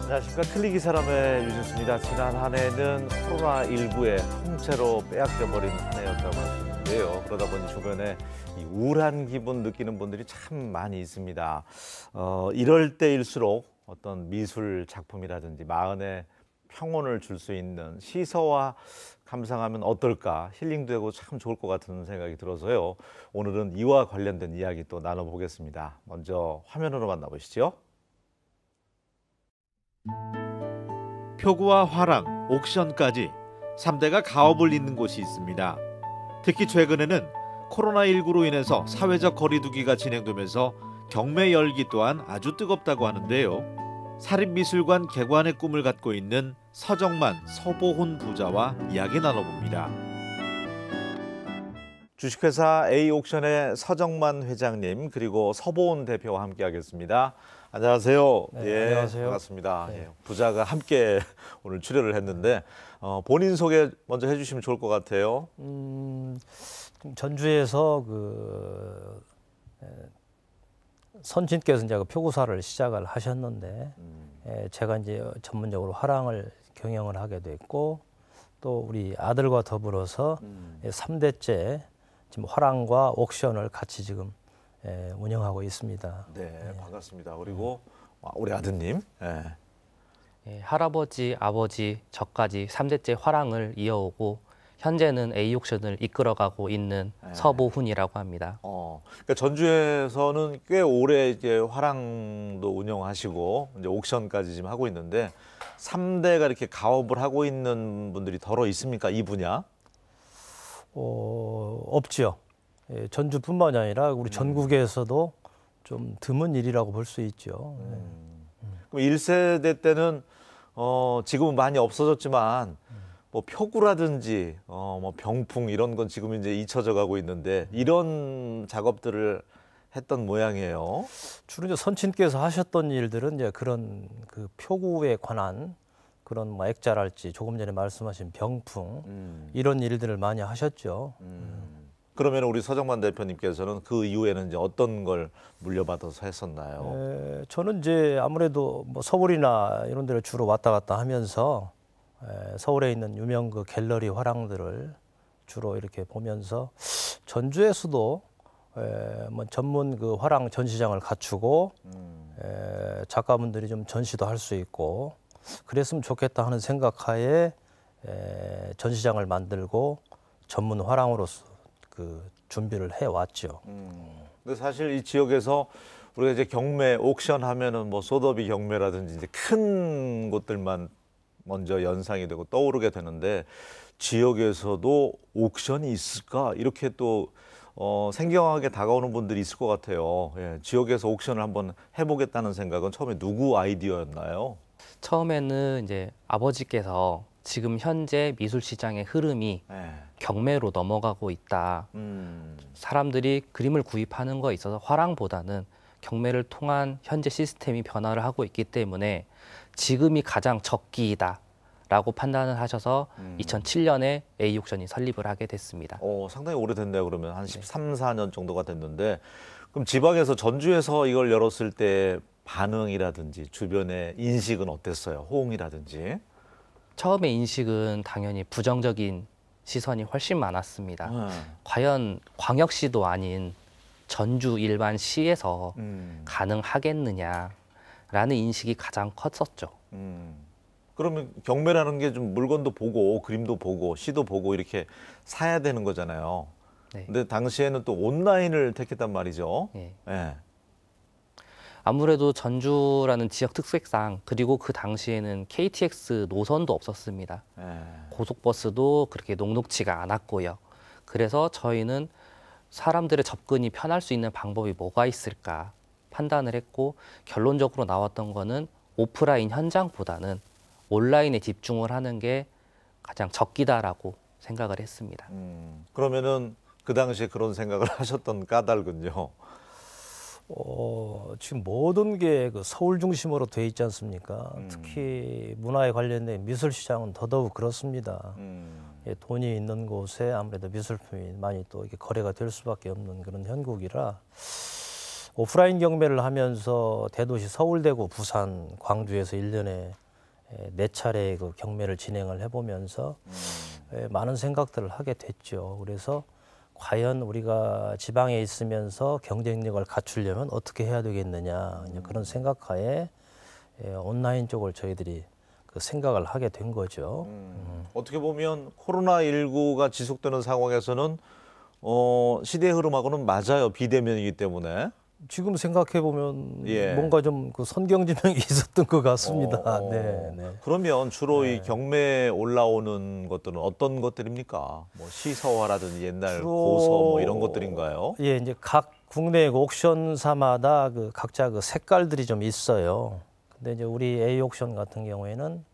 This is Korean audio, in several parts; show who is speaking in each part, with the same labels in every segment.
Speaker 1: 안녕하십니까. 클릭이 사람의 유진수입니다. 지난 한 해는 코로나19의 통째로 빼앗겨버린 한 해였다고 할 수 있는데요. 그러다 보니 주변에 이 우울한 기분 느끼는 분들이 참 많이 있습니다. 이럴 때일수록 어떤 미술 작품이라든지 마음에 평온을 줄 수 있는 시서와 감상하면 어떨까, 힐링되고 참 좋을 것 같은 생각이 들어서요. 오늘은 이와 관련된 이야기 또 나눠보겠습니다. 먼저 화면으로 만나보시죠.
Speaker 2: 표구와 화랑, 옥션까지 3대가 가업을 잇는 곳이 있습니다. 특히 최근에는 코로나19로 인해서 사회적 거리두기가 진행되면서 경매 열기 또한 아주 뜨겁다고 하는데요. 사립미술관 개관의 꿈을 갖고 있는 서정만, 서보훈 부자와 이야기 나눠봅니다.
Speaker 1: 주식회사 A옥션의 서정만 회장님 그리고 서보훈 대표와 함께하겠습니다. 안녕하세요.
Speaker 3: 네,
Speaker 1: 예,
Speaker 3: 안녕하세요.
Speaker 1: 반갑습니다.
Speaker 3: 네.
Speaker 1: 예, 부자가 함께 오늘 출연을 했는데 본인 소개 먼저 해주시면 좋을 것 같아요.
Speaker 3: 전주에서 선친께서 이제 그 표구사를 시작을 하셨는데 제가 이제 전문적으로 화랑을 경영을 하게 됐고 또 우리 아들과 더불어서 3대째 지금 화랑과 옥션을 같이 지금 운영하고 있습니다.
Speaker 1: 네, 반갑습니다. 그리고 우리 아드님. 예.
Speaker 4: 예, 할아버지, 아버지, 저까지 3대째 화랑을 이어오고 현재는 A옥션을 이끌어가고 있는 서보훈이라고 합니다.
Speaker 1: 그러니까 전주에서는 꽤 오래 이제 화랑도 운영하시고 이제 옥션까지 지금 하고 있는데 3대가 이렇게 가업을 하고 있는 분들이 더러 있습니까? 이 분야?
Speaker 3: 없지요. 예, 전주뿐만이 아니라 우리 전국에서도 좀 드문 일이라고 볼 수 있죠.
Speaker 1: 그럼 1세대 때는 지금은 많이 없어졌지만 뭐 표구라든지 뭐 병풍 이런 건 지금 이제 잊혀져 가고 있는데 이런 작업들을 했던 모양이에요.
Speaker 3: 주로 이제 선친께서 하셨던 일들은 이제 그런 그 표구에 관한 그런 뭐 액자랄지 조금 전에 말씀하신 병풍 이런 일들을 많이 하셨죠.
Speaker 1: 그러면 우리 서정만 대표님께서는 그 이후에는 이제 어떤 걸 물려받아서 했었나요?
Speaker 3: 저는 이제 아무래도 뭐 서울이나 이런 데를 주로 왔다 갔다 하면서 서울에 있는 유명 그 갤러리 화랑들을 주로 이렇게 보면서 전주에서도 뭐 전문 그 화랑 전시장을 갖추고 작가분들이 좀 전시도 할 수 있고 그랬으면 좋겠다 하는 생각하에 전시장을 만들고 전문 화랑으로서 그 준비를 해 왔죠.
Speaker 1: 근데 사실 이 지역에서 우리가 이제 경매, 옥션 하면은 뭐 소더비 경매라든지 이제 큰 곳들만 먼저 연상이 되고 떠오르게 되는데 지역에서도 옥션이 있을까? 이렇게 또 생경하게 다가오는 분들이 있을 것 같아요. 예, 지역에서 옥션을 한번 해보겠다는 생각은 처음에 누구 아이디어였나요?
Speaker 4: 처음에는 이제 아버지께서 지금 현재 미술 시장의 흐름이 경매로 넘어가고 있다. 사람들이 그림을 구입하는 거에 있어서 화랑보다는 경매를 통한 현재 시스템이 변화를 하고 있기 때문에 지금이 가장 적기이다라고 판단을 하셔서 2007년에 A옥션이 설립을 하게 됐습니다.
Speaker 1: 상당히 오래됐네요. 그러면 한 13, 14년 정도가 됐는데 그럼 지방에서 전주에서 이걸 열었을 때 반응이라든지 주변의 인식은 어땠어요? 호응이라든지?
Speaker 4: 처음에 인식은 당연히 부정적인 시선이 훨씬 많았습니다. 과연 광역시도 아닌 전주 일반 시에서 가능하겠느냐라는 인식이 가장 컸었죠.
Speaker 1: 그러면 경매라는 게 좀 물건도 보고 그림도 보고 시도 보고 이렇게 사야 되는 거잖아요.
Speaker 4: 네.
Speaker 1: 근데 당시에는 또 온라인을 택했단 말이죠.
Speaker 4: 예.
Speaker 1: 예.
Speaker 4: 아무래도 전주라는 지역 특색상 그리고 그 당시에는 KTX 노선도 없었습니다. 고속버스도 그렇게 녹록지가 않았고요. 그래서 저희는 사람들의 접근이 편할 수 있는 방법이 뭐가 있을까 판단을 했고 결론적으로 나왔던 거는 오프라인 현장보다는 온라인에 집중을 하는 게 가장 적기다라고 생각을 했습니다.
Speaker 1: 그러면은 그 당시에 그런 생각을 하셨던 까닭은요?
Speaker 3: 지금 모든 게 그 서울 중심으로 돼 있지 않습니까? 특히 문화에 관련된 미술 시장은 더더욱 그렇습니다. 예, 돈이 있는 곳에 아무래도 미술품이 많이 또 이렇게 거래가 될 수밖에 없는 그런 형국이라 오프라인 경매를 하면서 대도시 서울, 대구, 부산, 광주에서 1년에 4차례 그 경매를 진행을 해보면서 많은 생각들을 하게 됐죠. 그래서 과연 우리가 지방에 있으면서 경쟁력을 갖추려면 어떻게 해야 되겠느냐, 이제 그런 생각하에 온라인 쪽을 저희들이 그 생각을 하게 된 거죠.
Speaker 1: 어떻게 보면 코로나19가 지속되는 상황에서는 시대의 흐름하고는 맞아요. 비대면이기 때문에.
Speaker 3: 지금 생각해 보면
Speaker 1: 예.
Speaker 3: 뭔가 좀 그 선경지명이 있었던 것 같습니다. 네, 네.
Speaker 1: 그러면 주로 이 경매에 올라오는 것들은 어떤 것들입니까? 뭐 시서화라든지 옛날
Speaker 3: 주로-
Speaker 1: 고서 뭐 이런 것들인가요?
Speaker 3: 예, 이제 각 국내 옥션사마다 그 각자 그 색깔들이 좀 있어요. 근데 이제 우리 A 옥션 같은 경우에는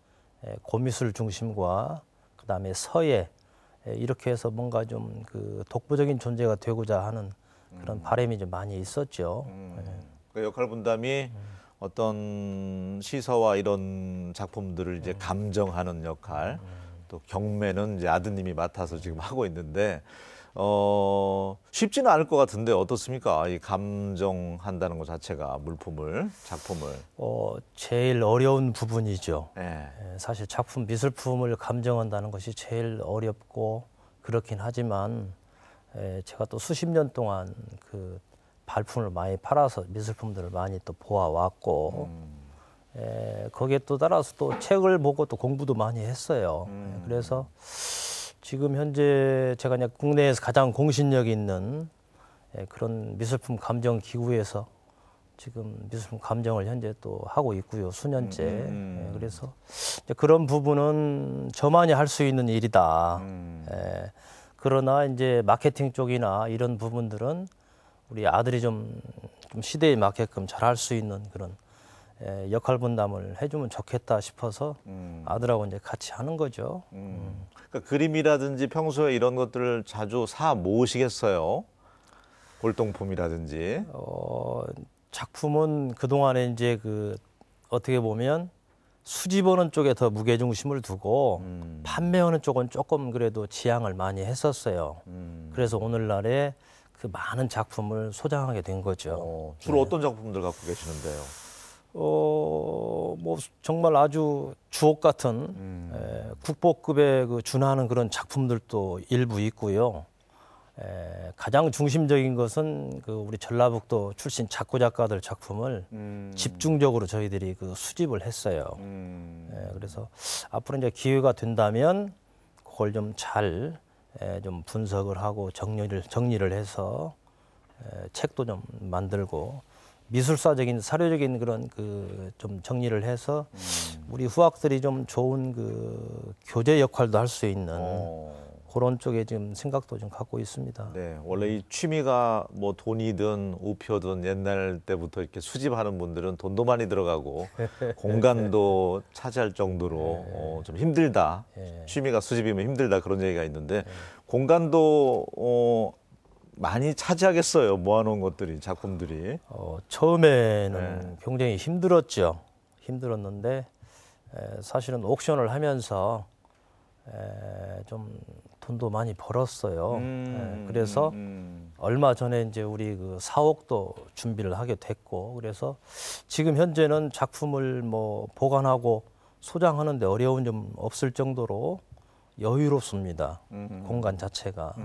Speaker 3: 고미술 중심과 그다음에 서예 이렇게 해서 뭔가 좀 그 독보적인 존재가 되고자 하는 그런 바람이 좀 많이 있었죠.
Speaker 1: 그 역할 분담이 어떤 시서와 이런 작품들을 이제 감정하는 역할, 또 경매는 이제 아드님이 맡아서 지금 하고 있는데 쉽지는 않을 것 같은데 어떻습니까? 이 감정한다는 것 자체가 물품을, 작품을.
Speaker 3: 제일 어려운 부분이죠.
Speaker 1: 예.
Speaker 3: 사실 작품 미술품을 감정한다는 것이 제일 어렵고 그렇긴 하지만 제가 또 수십 년 동안 그 발품을 많이 팔아서 미술품들을 많이 또 보아왔고 거기에 또 따라서 또 책을 보고 또 공부도 많이 했어요. 그래서 지금 현재 제가 그냥 국내에서 가장 공신력 있는 그런 미술품 감정 기구에서 지금 미술품 감정을 현재 또 하고 있고요, 수년째. 그래서 이제 그런 부분은 저만이 할 수 있는 일이다. 그러나 이제 마케팅 쪽이나 이런 부분들은 우리 아들이 좀 시대에 맞게끔 잘 할 수 있는 그런 역할 분담을 해주면 좋겠다 싶어서 아들하고 이제 같이 하는 거죠.
Speaker 1: 그러니까 그림이라든지 평소에 이런 것들을 자주 사 모으시겠어요? 골동품이라든지.
Speaker 3: 작품은 그동안에 이제 그 어떻게 보면 수집하는 쪽에 더 무게중심을 두고 판매하는 쪽은 조금 그래도 지양을 많이 했었어요. 그래서 오늘날에 그 많은 작품을 소장하게 된 거죠.
Speaker 1: 주로 어떤 작품들 갖고 계시는데요?
Speaker 3: 뭐 정말 아주 주옥 같은 국보급에 그 준하는 그런 작품들도 일부 있고요. 가장 중심적인 것은 그 우리 전라북도 출신 작고 작가들 작품을 집중적으로 저희들이 그 수집을 했어요. 그래서 앞으로 이제 기회가 된다면 그걸 좀 잘 좀 분석을 하고 정리를 해서 책도 좀 만들고 미술사적인 사료적인 그런 그 좀 정리를 해서 우리 후학들이 좀 좋은 그 교재 역할도 할 수 있는 그런 쪽에 지금 생각도 좀 갖고 있습니다.
Speaker 1: 네, 원래 이 취미가 뭐 돈이든 우표든 옛날 때부터 이렇게 수집하는 분들은 돈도 많이 들어가고 공간도 차지할 정도로 좀 힘들다. 취미가 수집이면 힘들다 그런 얘기가 있는데 공간도 많이 차지하겠어요. 모아놓은 것들이, 작품들이.
Speaker 3: 처음에는 굉장히 힘들었죠. 힘들었는데 사실은 옥션을 하면서 좀 돈도 많이 벌었어요. 그래서 얼마 전에 이제 우리 그 사옥도 준비를 하게 됐고, 그래서 지금 현재는 작품을 뭐 보관하고 소장하는데 어려움이 좀 없을 정도로 여유롭습니다. 공간 자체가.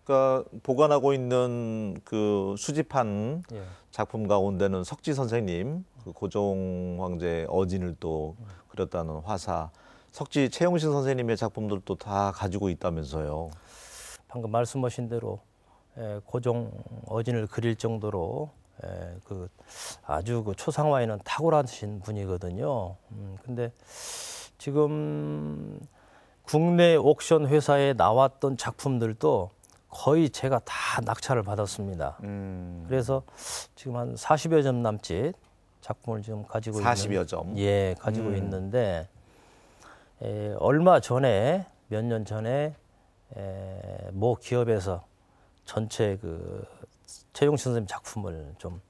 Speaker 1: 그러니까 보관하고 있는 그 수집한 작품 가운데는 석지 선생님, 그 고종 황제 어진을 또 그렸다는 화사, 석지 최용신 선생님의 작품들도 다 가지고 있다면서요.
Speaker 3: 방금 말씀하신 대로 고종 어진을 그릴 정도로 그 아주 그 초상화에는 탁월하신 분이거든요. 근데 지금 국내 옥션 회사에 나왔던 작품들도 거의 제가 다 낙찰을 받았습니다. 그래서 지금 한 40여 점 남짓 작품을 지금 가지고
Speaker 1: 40여 점.
Speaker 3: 예, 가지고 있는데 얼마 전에 몇 년 전에 모 기업에서 전체 그 최용신 선생님 작품을 좀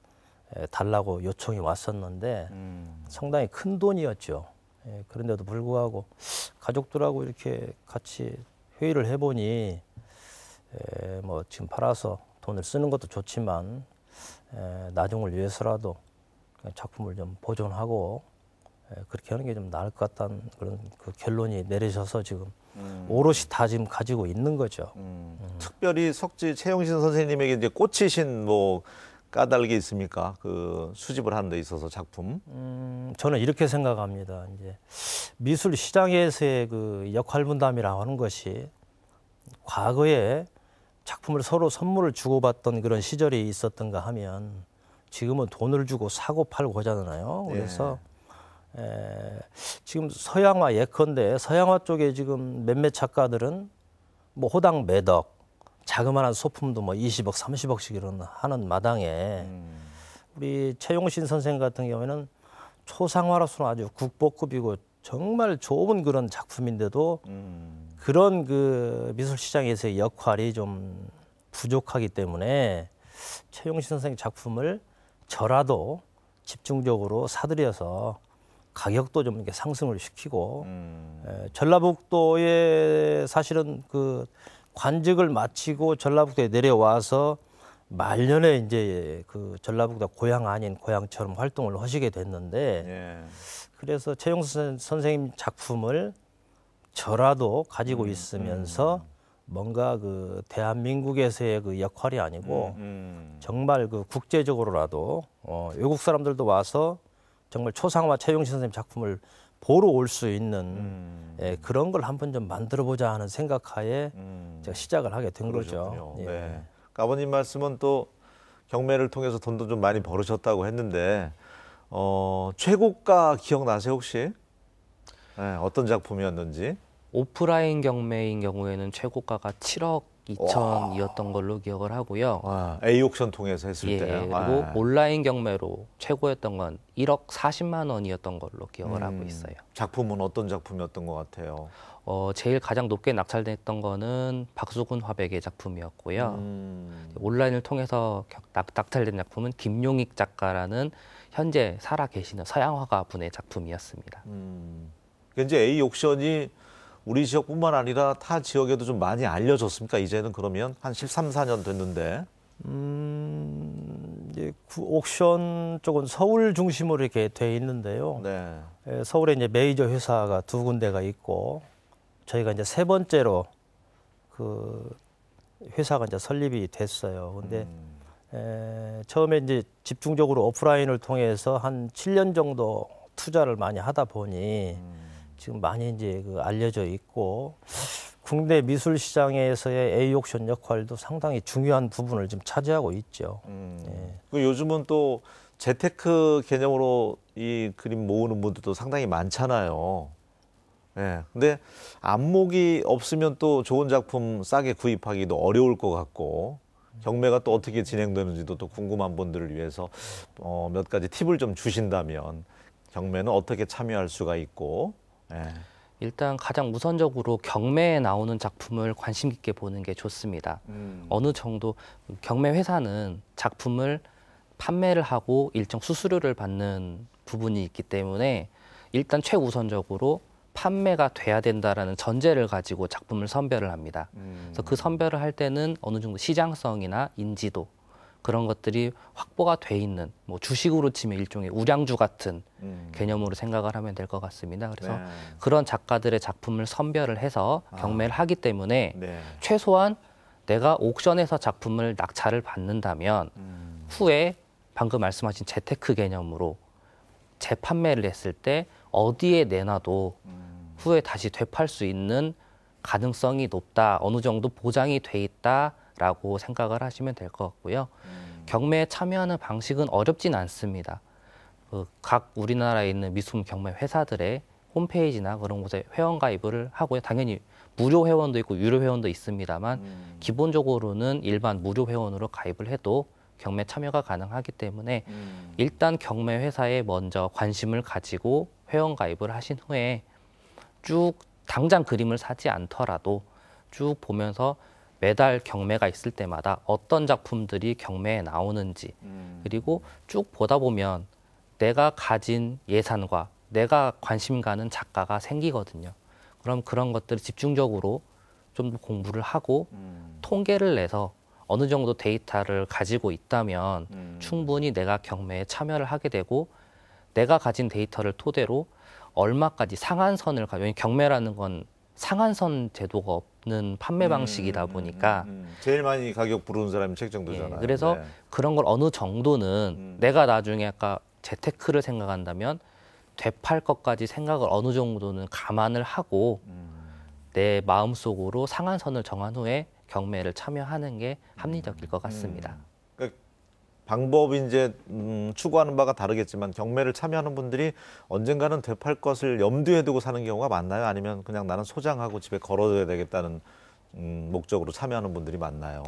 Speaker 3: 달라고 요청이 왔었는데 상당히 큰 돈이었죠. 그런데도 불구하고 가족들하고 이렇게 같이 회의를 해보니 뭐 지금 팔아서 돈을 쓰는 것도 좋지만 나중을 위해서라도 작품을 좀 보존하고 그렇게 하는 게 좀 나을 것 같다는 그런 그 결론이 내리셔서 지금 오롯이 다 지금 가지고 있는 거죠.
Speaker 1: 특별히 석지 최용신 선생님에게 이제 꽂히신 뭐 까닭이 있습니까? 그 수집을 하는 데 있어서 작품.
Speaker 3: 저는 이렇게 생각합니다. 이제 미술 시장에서의 그 역할 분담이라고 하는 것이 과거에 작품을 서로 선물을 주고받던 그런 시절이 있었던가 하면 지금은 돈을 주고 사고 팔고 하잖아요. 그래서 지금 서양화 예컨대 서양화 쪽에 지금 몇몇 작가들은 뭐 호당 몇 억, 자그마한 소품도 뭐 20억, 30억씩 이런 하는 마당에 우리 최용신 선생 같은 경우에는 초상화로서는 아주 국보급이고 정말 좋은 그런 작품인데도 그런 그 미술 시장에서의 역할이 좀 부족하기 때문에 최용신 선생 작품을 저라도 집중적으로 사들여서 가격도 좀 이렇게 상승을 시키고 전라북도에 사실은 그 관직을 마치고 전라북도에 내려와서 말년에 이제 그 전라북도 고향 아닌 고향처럼 활동을 하시게 됐는데 그래서 최용신 선생님 작품을 저라도 가지고 있으면서 뭔가 그 대한민국에서의 그 역할이 아니고 정말 그 국제적으로라도 외국 사람들도 와서 정말 초상화 최용신 선생님 작품을 보러 올 수 있는 그런 걸 한번 좀 만들어 보자 하는 생각하에 제가 시작을 하게 된 거죠.
Speaker 1: 네. 그러니까 아버님 말씀은 또 경매를 통해서 돈도 좀 많이 벌으셨다고 했는데 최고가 기억나세요 혹시? 어떤 작품이었는지?
Speaker 4: 오프라인 경매인 경우에는 최고가가 7억 2천이었던 걸로 기억을 하고요.
Speaker 1: A옥션 통해서 했을 때.
Speaker 4: 그리고 온라인 경매로 최고였던 건 1억 40만 원이었던 걸로 기억을 하고 있어요.
Speaker 1: 작품은 어떤 작품이었던 것 같아요?
Speaker 4: 제일 가장 높게 낙찰됐던 거는 박수근 화백의 작품이었고요. 온라인을 통해서 낙찰된 작품은 김용익 작가라는 현재 살아 계시는 서양 화가 분의 작품이었습니다.
Speaker 1: 이제 A옥션이 우리 지역뿐만 아니라 타 지역에도 좀 많이 알려졌습니까? 이제는 그러면 한 13, 14년 됐는데.
Speaker 3: 이제 옥션 쪽은 서울 중심으로 이렇게 돼 있는데요.
Speaker 1: 네.
Speaker 3: 서울에 이제 메이저 회사가 2군데가 있고 저희가 이제 3번째로 그 회사가 이제 설립이 됐어요. 근데 처음에 이제 집중적으로 오프라인을 통해서 한 7년 정도 투자를 많이 하다 보니 지금 많이 이제 그 알려져 있고 국내 미술 시장에서의 A옥션 역할도 상당히 중요한 부분을 지금 차지하고 있죠.
Speaker 1: 요즘은 또 재테크 개념으로 이 그림 모으는 분들도 상당히 많잖아요. 근데 안목이 없으면 또 좋은 작품 싸게 구입하기도 어려울 것 같고 경매가 또 어떻게 진행되는지도 또 궁금한 분들을 위해서 몇 가지 팁을 좀 주신다면 경매는 어떻게 참여할 수가 있고
Speaker 4: 일단 가장 우선적으로 경매에 나오는 작품을 관심 있게 보는 게 좋습니다. 어느 정도 경매 회사는 작품을 판매를 하고 일정 수수료를 받는 부분이 있기 때문에 일단 최우선적으로 판매가 돼야 된다라는 전제를 가지고 작품을 선별을 합니다. 그래서 그 선별을 할 때는 어느 정도 시장성이나 인지도 그런 것들이 확보가 돼 있는 뭐 주식으로 치면 일종의 우량주 같은 개념으로 생각을 하면 될 것 같습니다. 그래서 그런 작가들의 작품을 선별을 해서 경매를 하기 때문에 최소한 내가 옥션에서 작품을 낙찰을 받는다면 후에 방금 말씀하신 재테크 개념으로 재판매를 했을 때 어디에 내놔도 후에 다시 되팔 수 있는 가능성이 높다, 어느 정도 보장이 돼 있다라고 생각을 하시면 될 것 같고요. 경매에 참여하는 방식은 어렵진 않습니다. 각 우리나라에 있는 미술 경매 회사들의 홈페이지나 그런 곳에 회원 가입을 하고요. 당연히 무료 회원도 있고 유료 회원도 있습니다만 기본적으로는 일반 무료 회원으로 가입을 해도 경매 참여가 가능하기 때문에 일단 경매 회사에 먼저 관심을 가지고 회원 가입을 하신 후에 쭉 당장 그림을 사지 않더라도 쭉 보면서 매달 경매가 있을 때마다 어떤 작품들이 경매에 나오는지 그리고 쭉 보다 보면 내가 가진 예산과 내가 관심 가는 작가가 생기거든요. 그럼 그런 것들을 집중적으로 좀 더 공부를 하고 통계를 내서 어느 정도 데이터를 가지고 있다면 충분히 내가 경매에 참여를 하게 되고 내가 가진 데이터를 토대로 얼마까지 상한선을 왜냐면 경매라는 건 상한선 제도가 없는 판매 방식이다 보니까
Speaker 1: 제일 많이 가격 부르는 사람이 책정도잖아요.
Speaker 4: 예, 그래서
Speaker 1: 네.
Speaker 4: 그런 걸 어느 정도는 내가 나중에 아까 재테크를 생각한다면 되팔 것까지 생각을 어느 정도는 감안을 하고 내 마음속으로 상한선을 정한 후에 경매를 참여하는 게 합리적일 것 같습니다.
Speaker 1: 그러니까 방법이 이제 추구하는 바가 다르겠지만 경매를 참여하는 분들이 언젠가는 되팔 것을 염두에 두고 사는 경우가 많나요? 아니면 그냥 나는 소장하고 집에 걸어둬야 되겠다는 목적으로 참여하는 분들이 많나요?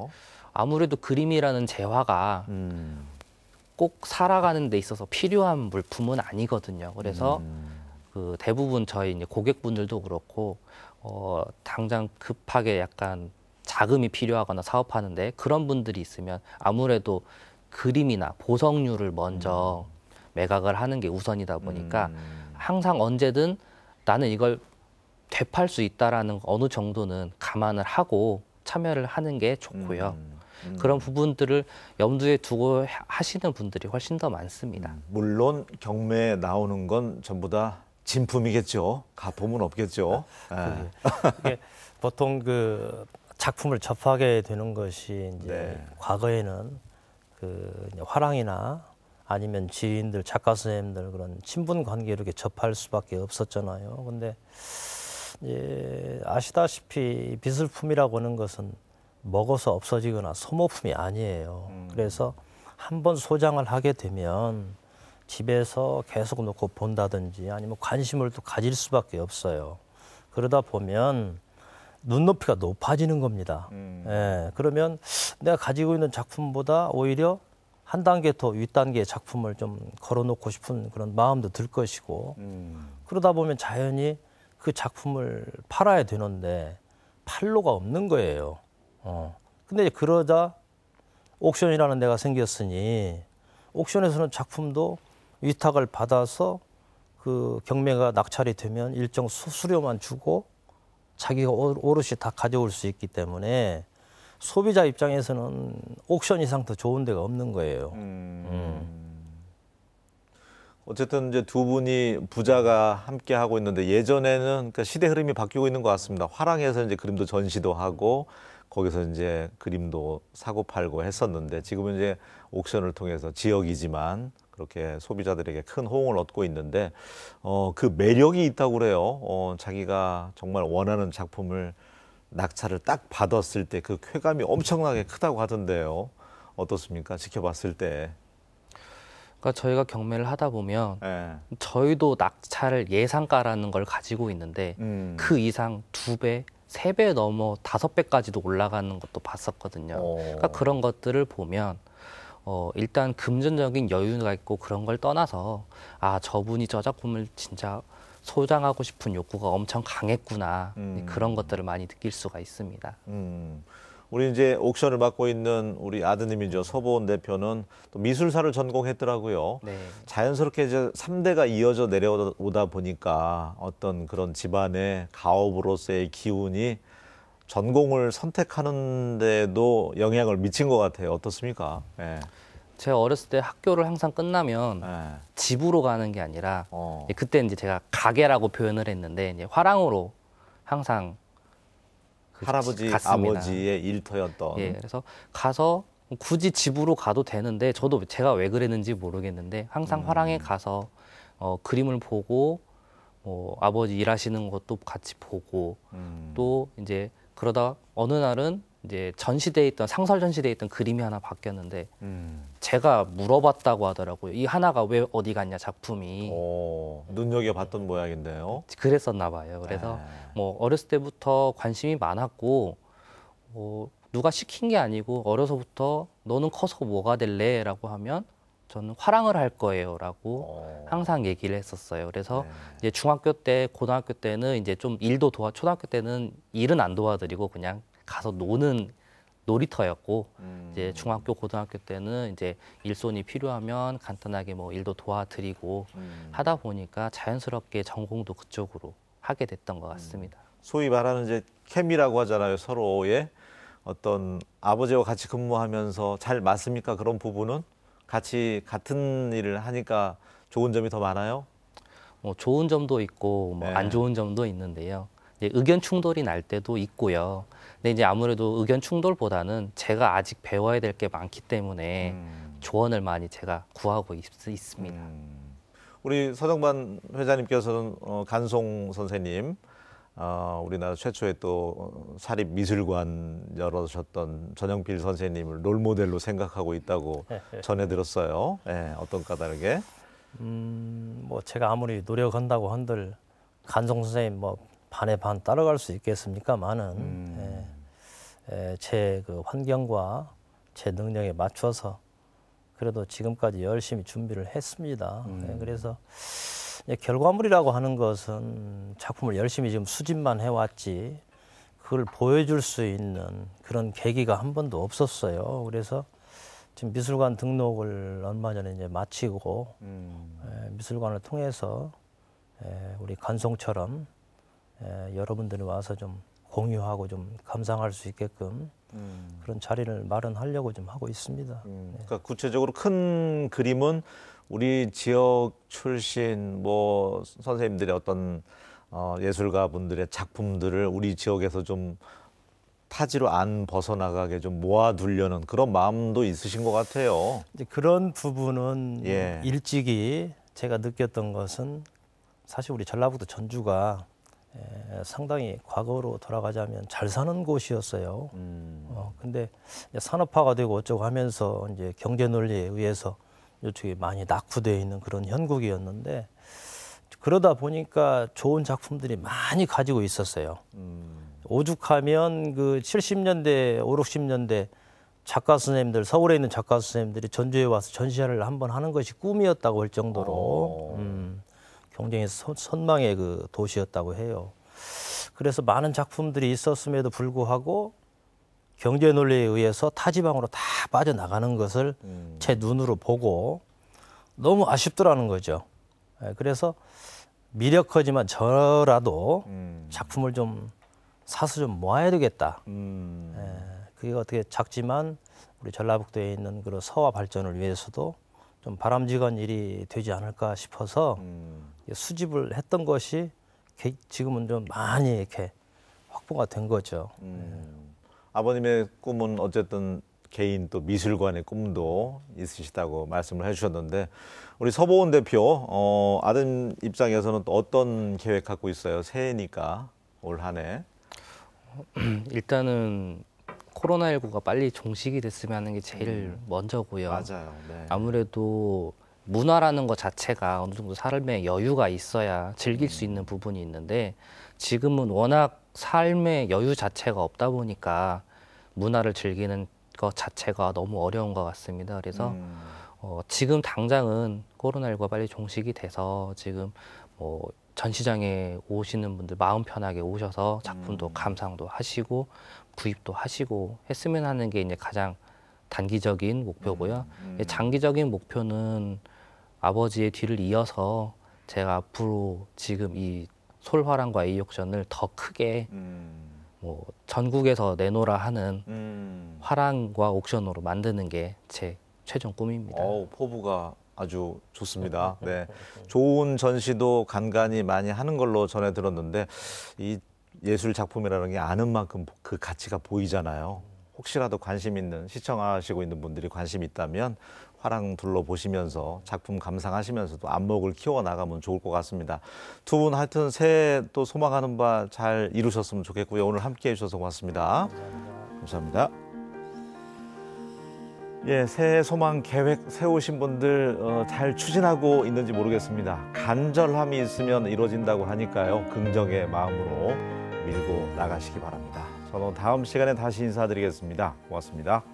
Speaker 4: 아무래도 그림이라는 재화가 꼭 살아가는 데 있어서 필요한 물품은 아니거든요. 그래서 그 대부분 저희 이제 고객분들도 그렇고 당장 급하게 약간 자금이 필요하거나 사업하는데 그런 분들이 있으면 아무래도 그림이나 보석류를 먼저 매각을 하는 게 우선이다 보니까 항상 언제든 나는 이걸 되팔 수 있다라는 어느 정도는 감안을 하고 참여를 하는 게 좋고요. 그런 부분들을 염두에 두고 하시는 분들이 훨씬 더 많습니다.
Speaker 1: 물론 경매에 나오는 건 전부 다 진품이겠죠. 가품은 없겠죠. 네.
Speaker 3: 이게 보통 그 작품을 접하게 되는 것이 이제
Speaker 1: 네.
Speaker 3: 과거에는 그 이제 화랑이나 아니면 지인들, 작가 선생님들 그런 친분 관계로 이렇게 접할 수밖에 없었잖아요. 근데 이제 아시다시피 미술품이라고 하는 것은 먹어서 없어지거나 소모품이 아니에요. 그래서 한번 소장을 하게 되면 집에서 계속 놓고 본다든지 아니면 관심을 또 가질 수밖에 없어요. 그러다 보면 눈높이가 높아지는 겁니다. 예, 그러면 내가 가지고 있는 작품보다 오히려 한 단계 더 윗단계의 작품을 좀 걸어놓고 싶은 그런 마음도 들 것이고 그러다 보면 자연히 그 작품을 팔아야 되는데 팔로가 없는 거예요. 근데 이제 그러자 옥션이라는 데가 생겼으니 옥션에서는 작품도 위탁을 받아서 그 경매가 낙찰이 되면 일정 수수료만 주고 자기가 오롯이 다 가져올 수 있기 때문에 소비자 입장에서는 옥션 이상 더 좋은 데가 없는 거예요.
Speaker 1: 어쨌든 이제 두 분이 부자가 함께 하고 있는데 예전에는 그러니까 시대 흐름이 바뀌고 있는 것 같습니다. 화랑에서 이제 그림도 전시도 하고 거기서 이제 그림도 사고 팔고 했었는데 지금은 이제 옥션을 통해서 지역이지만 그렇게 소비자들에게 큰 호응을 얻고 있는데 그 매력이 있다고 그래요. 자기가 정말 원하는 작품을 낙찰을 딱 받았을 때 그 쾌감이 엄청나게 크다고 하던데요. 어떻습니까? 지켜봤을 때.
Speaker 4: 그러니까 저희가 경매를 하다 보면
Speaker 1: 네.
Speaker 4: 저희도 낙찰 예상가라는 걸 가지고 있는데 그 이상 2배, 3배 넘어 5배까지도 올라가는 것도 봤었거든요. 그러니까 그런 것들을 보면 일단 금전적인 여유가 있고 그런 걸 떠나서 아, 저분이 저 작품을 진짜 소장하고 싶은 욕구가 엄청 강했구나. 그런 것들을 많이 느낄 수가 있습니다.
Speaker 1: 우리 이제 옥션을 맡고 있는 우리 아드님이죠. 서보은 대표는 또 미술사를 전공했더라고요.
Speaker 4: 네.
Speaker 1: 자연스럽게 이제 3대가 이어져 내려오다 보니까 어떤 그런 집안의 가업으로서의 기운이 전공을 선택하는 데도 영향을 미친 것 같아요. 어떻습니까? 네.
Speaker 4: 제가 어렸을 때 학교를 항상 끝나면
Speaker 1: 네.
Speaker 4: 집으로 가는 게 아니라
Speaker 1: 어.
Speaker 4: 그때 이제 제가 가게라고 표현을 했는데 이제 화랑으로 항상
Speaker 1: 할아버지,
Speaker 4: 갔습니다.
Speaker 1: 아버지의 일터였던.
Speaker 4: 예, 그래서 가서 굳이 집으로 가도 되는데 저도 제가 왜 그랬는지 모르겠는데 항상 화랑에 가서 그림을 보고 아버지 일하시는 것도 같이 보고 또 이제 그러다 어느 날은 이제 전시대에 있던 상설 전시대에 있던 그림이 하나 바뀌었는데 제가 물어봤다고 하더라고요. 이 하나가 왜 어디 갔냐 작품이.
Speaker 1: 눈여겨봤던 모양인데요.
Speaker 4: 그랬었나 봐요. 그래서 뭐 어렸을 때부터 관심이 많았고 누가 시킨 게 아니고 어려서부터 너는 커서 뭐가 될래?라고 하면 저는 화랑을 할 거예요라고 항상 얘기를 했었어요. 그래서 이제 중학교 때, 고등학교 때는 이제 좀 일도 초등학교 때는 일은 안 도와드리고 그냥 가서 노는 놀이터였고 이제 중학교, 고등학교 때는 이제 일손이 필요하면 간단하게 뭐 일도 도와드리고 하다 보니까 자연스럽게 전공도 그쪽으로 하게 됐던 것 같습니다.
Speaker 1: 소위 말하는 이제 케미라고 하잖아요. 서로의 어떤 아버지와 같이 근무하면서 잘 맞습니까? 그런 부분은 같이 같은 일을 하니까 좋은 점이 더 많아요?
Speaker 4: 뭐 좋은 점도 있고 뭐
Speaker 1: 네.
Speaker 4: 안 좋은 점도 있는데요. 이제 의견 충돌이 날 때도 있고요. 근데 이제 아무래도 의견 충돌보다는 제가 아직 배워야 될 게 많기 때문에 조언을 많이 제가 구하고 있습니다.
Speaker 1: 우리 서정반 회장님께서는 간송 선생님, 우리나라 최초의 또 사립 미술관 열어주셨던 전영필 선생님을 롤모델로 생각하고 있다고 전해 들었어요. 예, 어떤 까다르게?
Speaker 3: 뭐 제가 아무리 노력한다고 한들 간송 선생님 뭐 반에 반 따라갈 수 있겠습니까만은 제 그 환경과 제 능력에 맞춰서 그래도 지금까지 열심히 준비를 했습니다. 그래서 결과물이라고 하는 것은 작품을 열심히 지금 수집만 해왔지 그걸 보여줄 수 있는 그런 계기가 한 번도 없었어요. 그래서 지금 미술관 등록을 얼마 전에 이제 마치고 미술관을 통해서 우리 간송처럼 여러분들이 와서 좀 공유하고 좀 감상할 수 있게끔 그런 자리를 마련하려고 좀 하고 있습니다.
Speaker 1: 그러니까 구체적으로 큰 그림은 우리 지역 출신 뭐 선생님들의 어떤 예술가 분들의 작품들을 우리 지역에서 좀 타지로 안 벗어나가게 좀 모아두려는 그런 마음도 있으신 것 같아요.
Speaker 3: 이제 그런 부분은
Speaker 1: 예.
Speaker 3: 일찍이 제가 느꼈던 것은 사실 우리 전라북도 전주가 상당히 과거로 돌아가자면 잘 사는 곳이었어요. 근데 산업화가 되고 어쩌고 하면서 이제 경제 논리에 의해서 이쪽이 많이 낙후되어 있는 그런 형국이었는데 그러다 보니까 좋은 작품들이 많이 가지고 있었어요. 오죽하면 그 70년대, 5, 60년대 작가 선생님들, 서울에 있는 작가 선생님들이 전주에 와서 전시회를 한번 하는 것이 꿈이었다고 할 정도로 경쟁의 선망의 그 도시였다고 해요. 그래서 많은 작품들이 있었음에도 불구하고 경제 논리에 의해서 타 지방으로 다 빠져나가는 것을 제 눈으로 보고 너무 아쉽더라는 거죠. 그래서 미력하지만 저라도 작품을 좀 사서 좀 모아야 되겠다. 그게 어떻게 작지만 우리 전라북도에 있는 그런 서화 발전을 위해서도 좀 바람직한 일이 되지 않을까 싶어서 수집을 했던 것이 지금은 좀 많이 이렇게 확보가 된 거죠.
Speaker 1: 아버님의 꿈은 어쨌든 개인 또 미술관의 꿈도 있으시다고 말씀을 해주셨는데 우리 서보은 대표 아들 입장에서는 또 어떤 계획 갖고 있어요? 새해니까 올 한 해.
Speaker 4: 일단은 코로나19가 빨리 종식이 됐으면 하는 게 제일 먼저고요.
Speaker 1: 맞아요. 네.
Speaker 4: 아무래도 문화라는 것 자체가 어느 정도 삶에 여유가 있어야 즐길 수 있는 부분이 있는데 지금은 워낙 삶의 여유 자체가 없다 보니까 문화를 즐기는 것 자체가 너무 어려운 것 같습니다. 그래서 지금 당장은 코로나19가 빨리 종식이 돼서 지금 뭐 전시장에 오시는 분들 마음 편하게 오셔서 작품도 감상도 하시고 구입도 하시고 했으면 하는 게 이제 가장 단기적인 목표고요. 장기적인 목표는 아버지의 뒤를 이어서 제가 앞으로 지금 이 솔화랑과 A옥션을 더 크게 뭐 전국에서 내놓으라 하는 화랑과 옥션으로 만드는 게 제 최종 꿈입니다.
Speaker 1: 포부가 아주 좋습니다. 네, 좋은 전시도 간간히 많이 하는 걸로 전해 들었는데 이 예술 작품이라는 게 아는 만큼 그 가치가 보이잖아요. 혹시라도 관심 있는 시청하시고 있는 분들이 관심 있다면 화랑 둘러보시면서 작품 감상하시면서도 안목을 키워나가면 좋을 것 같습니다. 두 분 하여튼 새해 또 소망하는 바 잘 이루셨으면 좋겠고요. 오늘 함께해 주셔서 고맙습니다. 감사합니다. 예, 새해 소망 계획 세우신 분들 잘 추진하고 있는지 모르겠습니다. 간절함이 있으면 이루어진다고 하니까요. 긍정의 마음으로 밀고 나가시기 바랍니다. 저는 다음 시간에 다시 인사드리겠습니다. 고맙습니다.